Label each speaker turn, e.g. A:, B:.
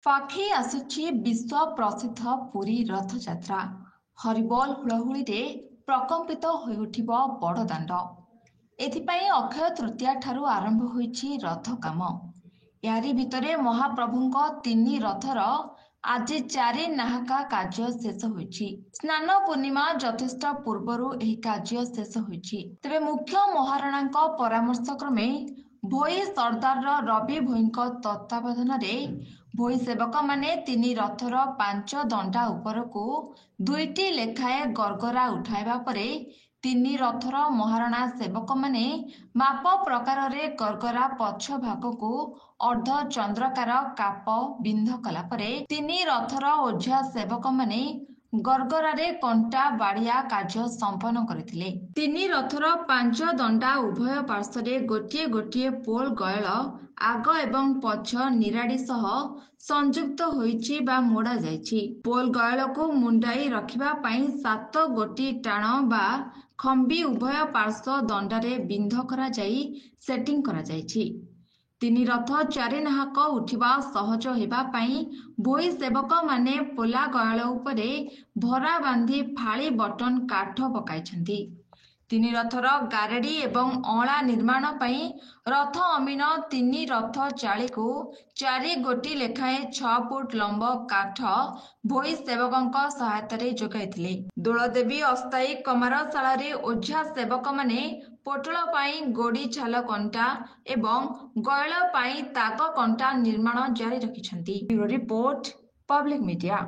A: पाखई आसुछि विश्व प्रसिद्ध पुरी रथयात्रा। हरिबोल हुलहुली प्रकम्पित होई उठिबो बड़ दाण्ड। एथिपाई अक्षय तृतीया ठारू आरंभ होईछि रथ काम। यारी भितरे महाप्रभुंक तिनि रथर आज चारि नाहका कार्य शेष होईछि। स्नान पूर्णिमा यथेष्ट पूर्वरु एही कार्य शेष होईछि। तेबे मुख्य महाराणांक परामर्श क्रमे भोई सरदार रवि भोईंक तत्वावधान भोई सेवक माने तिनि रथर पांच दंडा उपरकू दुईटी लेखाए गरगरा उठाइबा परे तिनि रथर महाराणा सेवक माने माप प्रकार रे गरगरा पछ भागकू अर्ध चंद्रकार काप बिंध कला परे तिनि रथर ओझा सेवक माने गरगरारे कंटा बाड़िया कार्य संपन्न करथिले। तिनि रथर पांच दंडा उभय पार्श्वरे गोटिए गोटिए पोल गयल आग एवं पछ निराड़ी सह संयुक्त होईछि बा मोड़ा जाईछि। पोल गयल को मुंडाई रखिबा पई सात गोटी टाण बा खंबी उभय पार्श्व दंडारे बिंध करा जाई सेटिंग करा जाईछि। तिनि रथ चारि नाहक उठिबा सहज हेबा पई भोई सेवक माने पोला गयल उपरे भरा बांधी फाड़ी बटन काठ पकाइछन्ति। तिनि रथर गारेडी एवं अला निर्माण पई रथ अमीन तिनि रथ चाली को चारि गोटी लेखाए 6 फुट लंब काठ भोई सेवकंक सहायतारे जोगाइथिले। दोलदेवी अस्थायी कमारशाला रे ओझा सेवक माने पोटल पाई गोड़ी छाल कंटा एवं गयल पाई ताग कंटा निर्माण जारी रखिछन्ति। Bureau report public media.